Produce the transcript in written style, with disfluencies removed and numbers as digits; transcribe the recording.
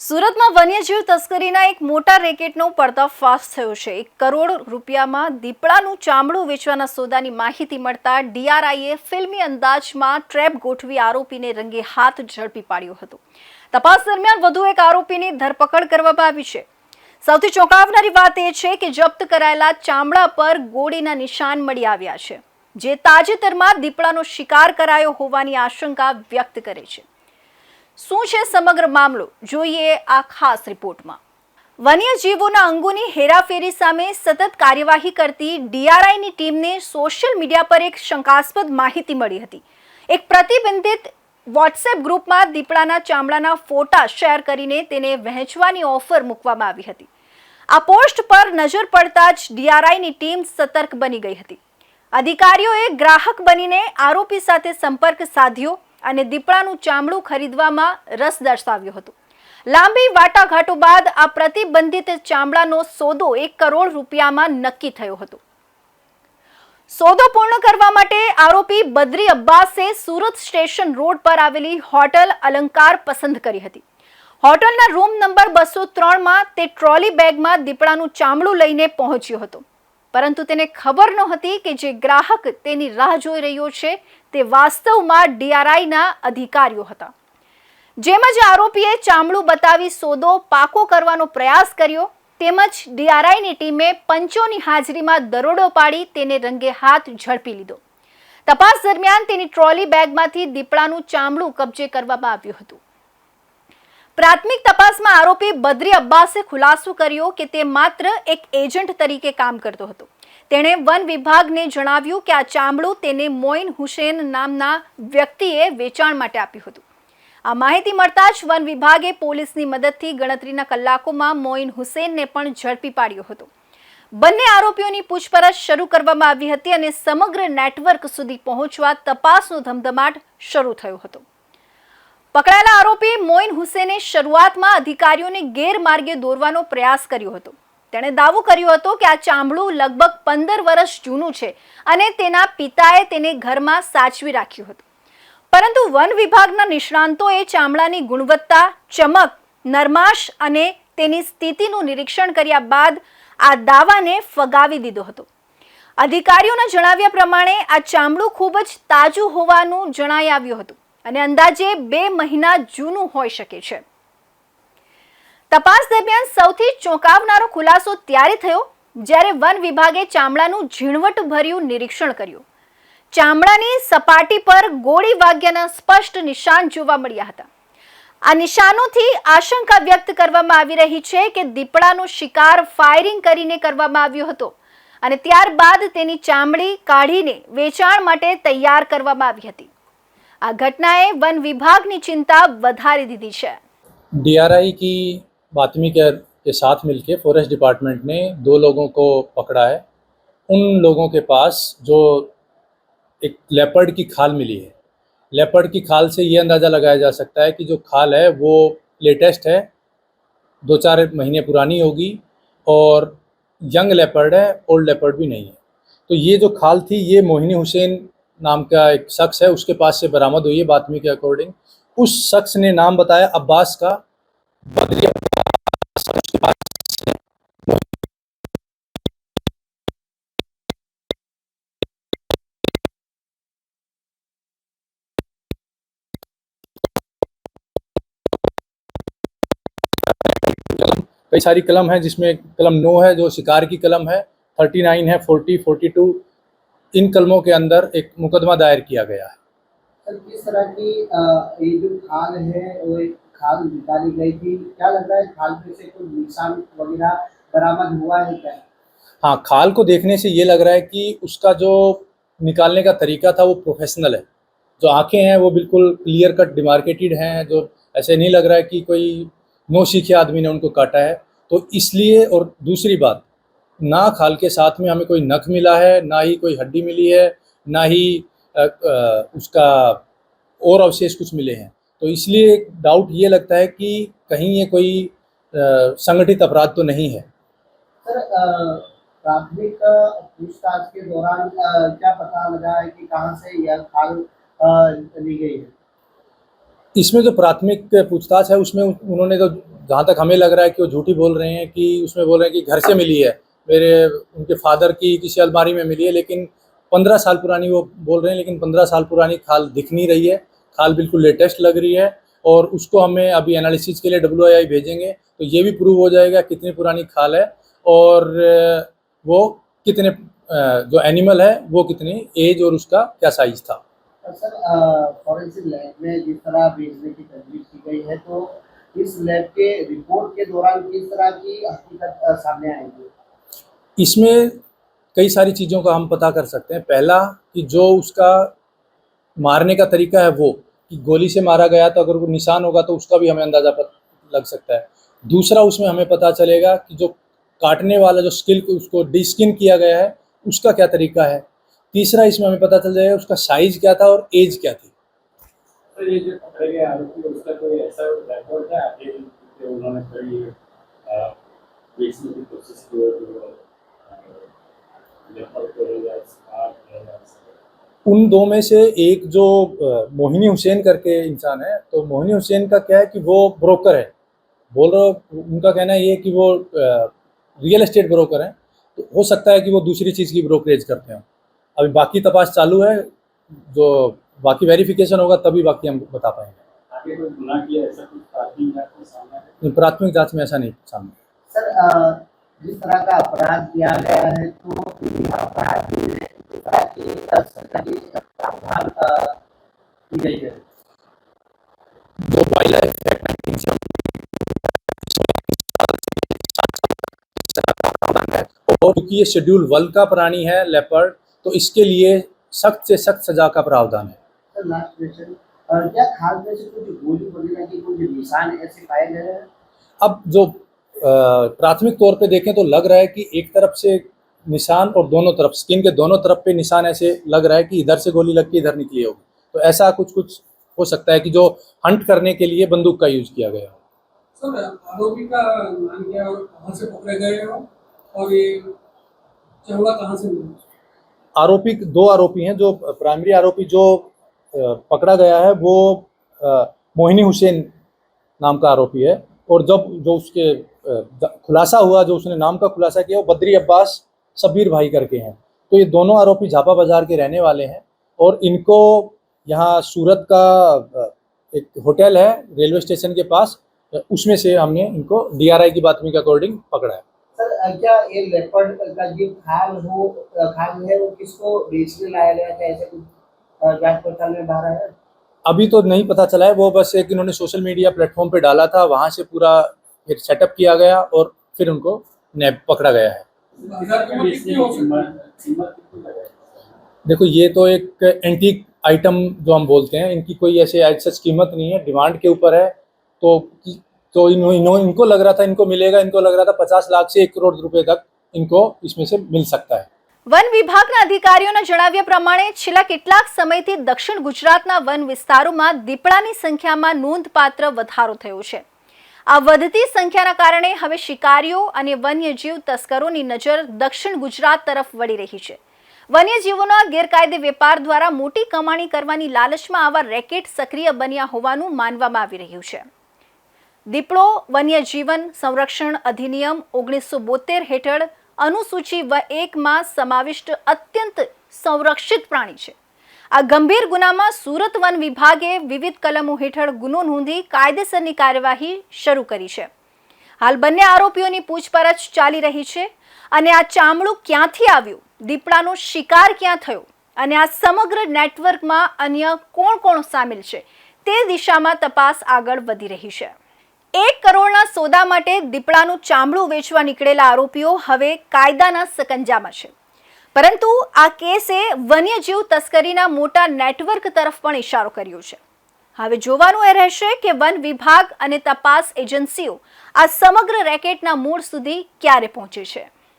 સુરતમાં વન્યજીવ તસ્કરીના એક મોટા રેકેટનો પર્દાફાશ થયો છે। 1 કરોડ રૂપિયામાં દીપડાનું ચામડું વેચવાના સોદાની માહિતી મળતા ડીઆરઆઈએ ફિલ્મી અંદાજમાં ટ્રેપ ગોઠવી આરોપીને રંગે હાથ ઝડપી પાડ્યો હતો। તપાસ દરમિયાન વધુ એક આરોપીની ધરપકડ કરવામાં આવી છે। સૌથી ચોંકાવનારી વાત એ છે કે જપ્ત કરાયેલા ચામડા પર ગોળીના નિશાન મળી આવ્યા છે, જે તાજેતરમાં દીપડાનો શિકાર કરાયો હોવાની આશંકા વ્યક્ત કરે છે। શું છે સમગ્ર મામલો, જોઈએ આ ખાસ રિપોર્ટમાં। વન્યજીવોના અંગોની હેરાફેરી સામે સતત કાર્યવાહી કરતી ડીઆરઆઈની ટીમને સોશિયલ મીડિયા પર એક શંકાસ્પદ માહિતી મળી હતી। એક પ્રતિબંધિત વોટ્સએપ ગ્રુપમાં દીપડાના ચામડાના ફોટા શેર કરીને તેને વહેંચવાની ઓફર મૂકવામાં આવી હતી। આ પોસ્ટ પર નજર પડતા જ ડીઆરઆઈની ટીમ સતર્ક બની ગઈ હતી। અધિકારીઓએ ગ્રાહક બનીને આરોપી સાથે સંપર્ક સાધ્યો અને દીપડાનું ચામડું ખરીદવામાં રસ દર્શાવ્યો હતો। લાંબી વાટાઘાટો બાદ આ પ્રતિબંધિત ચામડાનો સોદો 1 કરોડ રૂપિયામાં નક્કી થયો હતો। સોદો પૂર્ણ કરવા માટે આરોપી બદરી અબ્બાસે સુરત સ્ટેશન રોડ પર આવેલી હોટલ અલંકાર પસંદ કરી હતી। હોટલના રૂમ નંબર 203માં તે ટ્રોલી બેગમાં દીપડાનું ચામડું લઈને પહોંચ્યો હતો, પરંતુ તેને ખબર નહોતી કે જે ગ્રાહક તેની રાહ જોઈ રહ્યો છે તે વાસ્તવમાં ડીઆરઆઈના અધિકારીઓ હતા। જેમ જ આરોપીએ ચામડું બતાવી સોદો પાકો કરવાનો પ્રયાસ કર્યો, તેમજ ડીઆરઆઈની ટીમે પંચોની હાજરીમાં દરોડો પાડી તેને રંગે હાથ ઝડપી લીધો। તપાસ દરમિયાન તેની ટ્રોલી બેગમાંથી દીપડાનું ચામડું કબજે કરવામાં આવ્યું હતું। પ્રાથમિક તપાસમાં આરોપી બદરી અબ્બાસે ખુલાસો કર્યો કે તે માત્ર એક એજન્ટ તરીકે કામ કરતો હતો। તેણે વન વિભાગને જણાવ્યું કે આ ચામડું તેને મોઇન હુસેન નામના વ્યક્તિએ વેચાણ માટે આપ્યું હતું। આ માહિતી મળતા જ વન વિભાગે પોલીસની મદદથી ગણતરીના કલાકોમાં મોઇન હુસેનને પણ ઝડપી પાડ્યો હતો। બંને આરોપીઓની પૂછપરછ શરૂ કરવામાં આવી હતી અને સમગ્ર નેટવર્ક સુધી પહોંચવા તપાસનો ધમધમાટ શરૂ થયો હતો। પકડાયેલા આરોપી મોઇન હુસેને શરૂઆતમાં અધિકારીઓને ગેરમાર્ગે દોરવાનો પ્રયાસ કર્યો હતો। તેણે દાવો કર્યો હતો કે આ ચામડું લગભગ 15 વર્ષ જૂનું છે અને તેના પિતાએ તેને ઘરમાં સાચવી રાખ્યું હતું। પરંતુ વન વિભાગના નિષ્ણાંતોએ ચામડાની ગુણવત્તા, ચમક, નરમાશ અને તેની સ્થિતિનું નિરીક્ષણ કર્યા બાદ આ દાવાને ફગાવી દીધો હતો। અધિકારીઓના જણાવ્યા પ્રમાણે આ ચામડું ખૂબ જ તાજું હોવાનું જણાઈ આવ્યું હતું અને અંદાજે 2 મહિના જૂનું હોઈ શકે છે। તપાસ દરમિયાન સૌથી ચોંકાવનારો ખુલાસો ત્યારે થયો જ્યારે વન વિભાગે ચામડાનું ઝીણવટભર્યું નિરીક્ષણ કર્યું। ચામડાની સપાટી પર ગોળી વાગ્યાના સ્પષ્ટ નિશાન જોવા મળ્યા હતા। આ નિશાનોથી આશંકા વ્યક્ત કરવામાં આવી રહી છે કે દીપડાનો શિકાર ફાયરિંગ કરીને કરવામાં આવ્યો હતો અને ત્યારબાદ તેની ચામડી કાઢીને વેચાણ માટે તૈયાર કરવામાં આવી હતી। આ ઘટનાએ વન વિભાગની ચિંતા વધારી દીધી છે। डीआरआई की बातमी के साथ मिलके फॉरेस्ट डिपार्टमेंट ने 2 लोगों को पकड़ा है। उन लोगों के पास जो एक लेपर्ड की खाल मिली है, लेपर्ड की खाल से ये अंदाज़ा लगाया जा सकता है कि जो खाल है वो लेटेस्ट है, 2-4 महीने पुरानी होगी और यंग लेपर्ड है, ओल्ड लेपर्ड भी नहीं है। तो ये जो खाल थी ये मोहिनी हुसैन नाम का एक शख्स है, उसके पास से बरामद हुई है। बातमी के अकॉर्डिंग उस शख्स ने नाम बताया अब्बास का। बदरी अब्बास उसके पास से कई सारी कलम है, जिसमें कलम 9 है जो शिकार की कलम है, 39 है, 40, 42 इन कलमों के अंदर एक मुकदमा दायर किया गया है। सर, किस तरह की ये जो खाल है वो एक खाल निकाली गई थी, क्या लग रहा है खाल पे से कोई निशान वगैरह बरामद हुआ है क्या? हाँ, खाल को देखने से ये लग रहा है कि उसका जो निकालने का तरीका था वो प्रोफेशनल है। जो आंखें हैं वो बिल्कुल क्लियर कट डिमार्केटेड हैं, जो ऐसे नहीं लग रहा है कि कोई नौसिखिए आदमी ने उनको काटा है। तो इसलिए, और दूसरी बात, ना खाल के साथ में हमें कोई नख मिला है, ना ही कोई हड्डी मिली है, ना ही उसका और अवशेष कुछ मिले हैं। तो इसलिए डाउट ये लगता है कि कहीं ये कोई संगठित अपराध तो नहीं है। सर, प्राथमिक पूछताछ के दौरान क्या पता लगा है कि कहाँ से यह खाल ली गई है? इसमें जो प्राथमिक पूछताछ है उसमें उन्होंने तो जहाँ तक हमें लग रहा है कि वो झूठी बोल रहे हैं, कि उसमें बोल रहे हैं कि घर से मिली है, मेरे उनके फादर की किसी अलमारी में मिली है, लेकिन 15 साल पुरानी वो बोल रहे हैं, लेकिन 15 साल पुरानी खाल दिख नहीं रही है। खाल बिल्कुल लेटेस्ट लग रही है और उसको हमें अभी एनालिसिस के लिए WII भेजेंगे, तो ये भी प्रूव हो जाएगा कितनी पुरानी खाल है और वो कितने जो एनिमल है वो कितनी एज और उसका क्या साइज था। सर फॉरेंसिक लैब में जिस तरह भेजने की तजवीज़ की गई है, तो इस लैब के रिपोर्ट के दौरान किस तरह की हकीकत सामने आएगी? इसमें कई सारी चीज़ों का हम पता कर सकते हैं। पहला कि जो उसका मारने का तरीका है वो, कि गोली से मारा गया तो अगर वो निशान होगा तो उसका भी हमें अंदाज़ा लग सकता है। दूसरा उसमें हमें पता चलेगा कि जो काटने वाला जो स्किल को उसको डिस्किन किया गया है उसका क्या तरीका है। तीसरा इसमें हमें पता चल जाएगा उसका साइज़ क्या था और एज क्या थी। तो ये जो पकड़े गए आरोपी उसका कोई ऐसा रिकॉर्ड है आगे कि उन्होंने कोई बेचने की कोशिश की हो जो लेपर को या स्कार्फ या उन दो में से एक जो मोहिनी हुसैन करके इंसान है, तो मोहिनी हुसैन का क्या है कि वो ब्रोकर है, बोल रहा उनका कहना ये है कि वो रियल एस्टेट ब्रोकर हैं, तो हो सकता है कि वो दूसरी चीज़ की ब्रोकरेज करते हैं। अभी बाकी तपास चालू है, जो बाकी वेरिफिकेशन होगा तभी बाकी हम बता पाएंगे। आगे कोई गुनाह किया ऐसा कुछ प्राथमिक जांच में सामने है? प्राथमिक जांच में ऐसा नहीं सामने। सर जिस तरह का अपराध किया गया है, तो अपराध में किस तरह की सरकारी प्रावधान की गई है? जो वाइल्ड लाइफ एक्ट 1970 और क्योंकि ये शेड्यूल 1 का प्राणी है लेपर्ड, तो इसके लिए सख्त से सख्त सजा का प्रावधान है। सर लास्ट क्वेश्चन, क्या खाल में से कुछ गोली वगैरह के कुछ निशान ऐसे पाए गए हैं? अब जो प्राथमिक तौर पे देखें तो लग रहा है कि एक तरफ से निशान और दोनों तरफ स्किन के दोनों तरफ पे निशान ऐसे लग रहा है कि इधर से गोली लग के इधर निकली होगी, तो ऐसा कुछ हो सकता है कि जो हंट करने के लिए बंदूक का यूज किया गया हो। सर आरोपी का नाम क्या है और कहाँ से पकड़े गए हो और ये चमड़ा कहाँ से मिला? आरोपी 2 आरोपी हैं। जो प्राइमरी आरोपी जो पकड़ा गया है वो मोहिनी हुसैन नाम का आरोपी है, और जब जो उसके खुलासा हुआ, जो उसने नाम का खुलासा किया वो बद्री अब्बास सबीर भाई करके हैं। तो ये दोनों आरोपी झापा बाजार के रहने वाले हैं और इनको यहाँ सूरत का एक होटल है रेलवे स्टेशन के पास, उसमें से हमने इनको DRI की बातमी के अकॉर्डिंग पकड़ा है। सर क्या ये लेपर्ड का जो खाल है वो किसको बेचने लाया गया था, ऐसे कुछ जांच पड़ताल में बाहर आया? अभी तो नहीं पता चला है, वो बस एक इन्होंने सोशल मीडिया प्लेटफॉर्म पे डाला था, वहाँ से पूरा एक सेटअप किया गया और फिर उनको पकड़ा गया है। बाजार कीमत कितनी हो सकती है? देखो ये तो एक एंटीक आइटम जो हम बोलते हैं, इनकी कोई ऐसे सच कीमत नहीं है, डिमांड के ऊपर है। तो इनको लग रहा था इनको मिलेगा, इनको लग रहा था 50 लाख से 1 करोड़ रुपए तक इनको इसमें से मिल सकता है। વન વિભાગના અધિકારીઓના જણાવ્યા પ્રમાણે છેલ્લા કેટલાક સમયથી દક્ષિણ ગુજરાતના વન વિસ્તારોમાં દીપડાની સંખ્યામાં નોંધપાત્ર વધારો થયો છે। આ વધતી સંખ્યાના કારણે હવે શિકારીઓ અને વન્યજીવ તસ્કરોની નજર દક્ષિણ ગુજરાત તરફ વળી રહી છે। વન્યજીવોના ગેરકાયદે વેપાર દ્વારા મોટી કમાણી કરવાની લાલચમાં આવા રેકેટ સક્રિય બન્યા હોવાનું માનવામાં આવી રહ્યું છે। દીપડો વન્યજીવન સંરક્ષણ અધિનિયમ 1972 હેઠળ अनुसूची 1 में समाविष्ट अत्यंत संरक्षित प्राणी है। आ गंभीर गुना में सूरत वन विभागे विविध कलमों हेठळ गुनो नोंधी कायदेसरनी कार्यवाही शुरू करी है। हाल बंने आरोपीओनी पूछपरछ चाली रही है अने आ चामड़ू क्यांथी आव्युं, दीपड़ानो शिकार क्यां थयो अने आ समग्र नेटवर्क में अन्य कोण कोण सामेल है ते दिशा में तपास आगळ वधी रही है। 1 करोड़ना सोदा माटे दीपड़ाનું ચામડું વેચવા નીકળેલા આરોપીઓ હવે કાયદાના સકંજામાં છે, પરંતુ આ કેસે વન્યજીવ તસ્કરીના મોટા નેટવર્ક તરફ પણ ઇશારો કર્યો છે। હવે જોવાનું એ રહેશે કે વન વિભાગ અને તપાસ એજન્સીઓ આ સમગ્ર રેકેટના મૂળ સુધી ક્યારે પહોંચે છે।